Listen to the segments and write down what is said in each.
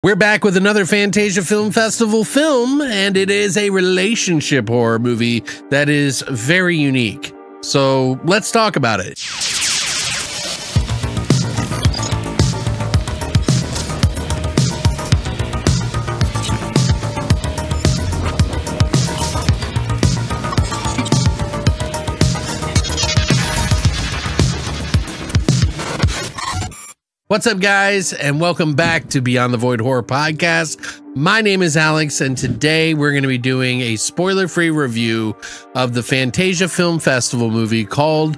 We're back with another Fantasia Film Festival film, and it is a relationship horror movie that is very unique. So let's talk about it. What's up, guys, and welcome back to Beyond the Void Horror Podcast. My name is Alex, and today we're going to be doing a spoiler-free review of the Fantasia Film Festival movie called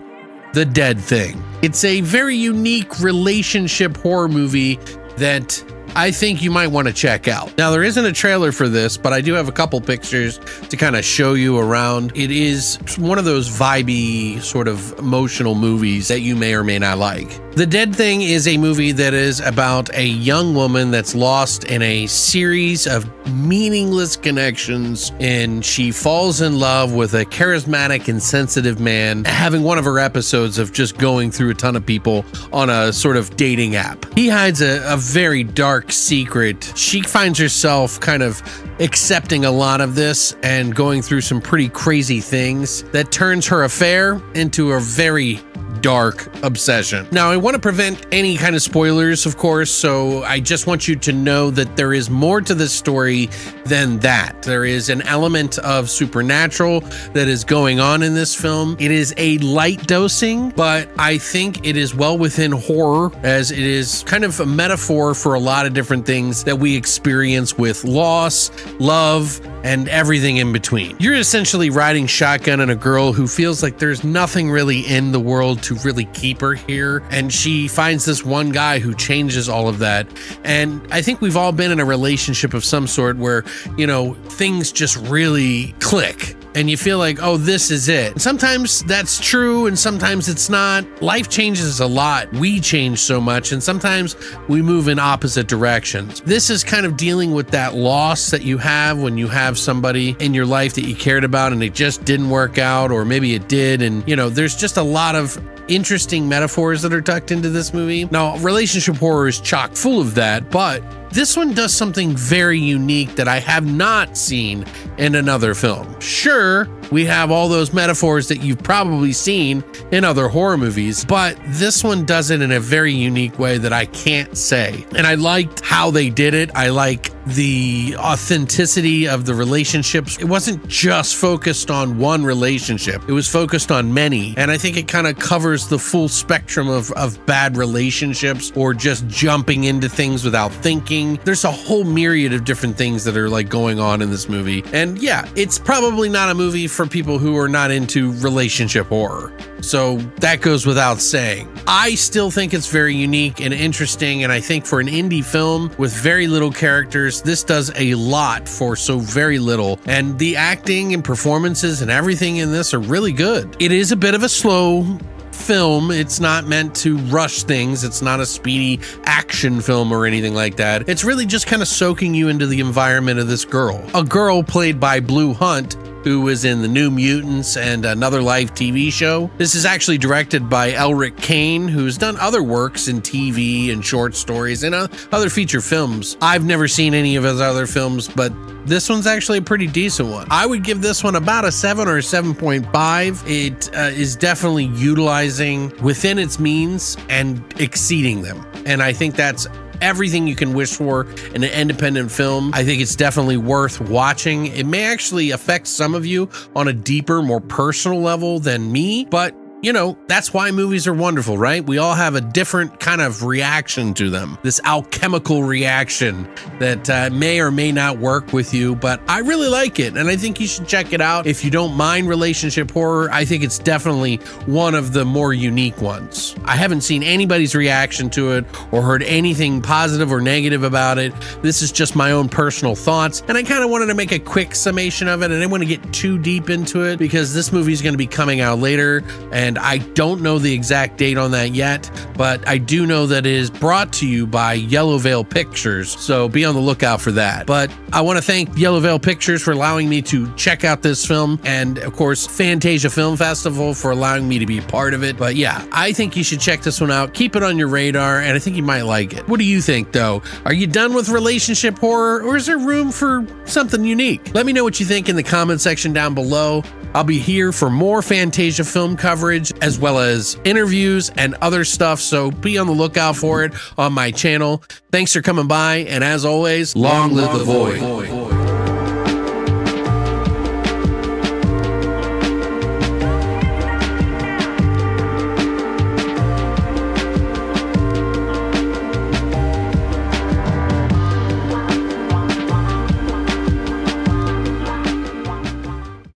The Dead Thing. It's a very unique relationship horror movie that I think you might want to check out. Now, there isn't a trailer for this, but I do have a couple pictures to kind of show you around. It is one of those vibey, sort of emotional movies that you may or may not like. The Dead Thing is a movie that is about a young woman that's lost in a series of meaningless connections, and she falls in love with a charismatic and sensitive man, having one of her episodes of just going through a ton of people on a sort of dating app. He hides a very dark secret. She finds herself kind of accepting a lot of this and going through some pretty crazy things that turns her affair into a very dark obsession. Now, I want to prevent any kind of spoilers, of course, so I just want you to know that there is more to this story than that. There is an element of supernatural that is going on in this film. It is a light dosing, but I think it is well within horror, as it is kind of a metaphor for a lot of different things that we experience with loss, love, and everything in between. You're essentially riding shotgun on a girl who feels like there's nothing really in the world to really keep her here, and she finds this one guy who changes all of that. And I think we've all been in a relationship of some sort where, you know, things just really click and you feel like, oh, this is it. And sometimes that's true and sometimes it's not. Life changes a lot. We change so much, and sometimes we move in opposite directions. This is kind of dealing with that loss that you have when you have somebody in your life that you cared about and it just didn't work out, or maybe it did. And, you know, there's just a lot of interesting metaphors that are tucked into this movie. Now, relationship horror is chock full of that, but this one does something very unique that I have not seen in another film. Sure, we have all those metaphors that you've probably seen in other horror movies, but this one does it in a very unique way that I can't say. And I liked how they did it. I like the authenticity of the relationships. It wasn't just focused on one relationship. It was focused on many. And I think it kind of covers the full spectrum of bad relationships, or just jumping into things without thinking. There's a whole myriad of different things that are like going on in this movie. And yeah, it's probably not a movie for people who are not into relationship horror. So that goes without saying. I still think it's very unique and interesting, and I think for an indie film with very little characters, this does a lot for so very little. And the acting and performances and everything in this are really good. It is a bit of a slow film. It's not meant to rush things. It's not a speedy action film or anything like that. It's really just kind of soaking you into the environment of this girl. A girl played by Blue Hunt, who was in the New Mutants and Another Life TV show. This is actually directed by Elric Kane, who's done other works in TV and short stories and other feature films. I've never seen any of his other films, but this one's actually a pretty decent one. I would give this one about a 7 or a 7.5. It is definitely utilizing within its means and exceeding them. And I think that's everything you can wish for in an independent film. I think it's definitely worth watching. It may actually affect some of you on a deeper, more personal level than me, but you know, that's why movies are wonderful, right? We all have a different kind of reaction to them. This alchemical reaction that may or may not work with you, but I really like it, and I think you should check it out. If you don't mind relationship horror, I think it's definitely one of the more unique ones. I haven't seen anybody's reaction to it or heard anything positive or negative about it. This is just my own personal thoughts, and I kind of wanted to make a quick summation of it. I didn't want to get too deep into it because this movie is going to be coming out later, and and I don't know the exact date on that yet, but I do know that it is brought to you by Yellow Veil Pictures, so be on the lookout for that. But I want to thank Yellow Veil Pictures for allowing me to check out this film, and of course Fantasia Film Festival for allowing me to be a part of it. But yeah, I think you should check this one out. Keep it on your radar, and I think you might like it. What do you think though? Are you done with relationship horror, or is there room for something unique? Let me know what you think in the comment section down below. I'll be here for more Fantasia film coverage, as well as interviews and other stuff, so be on the lookout for it on my channel. Thanks for coming by, and as always, long live the void.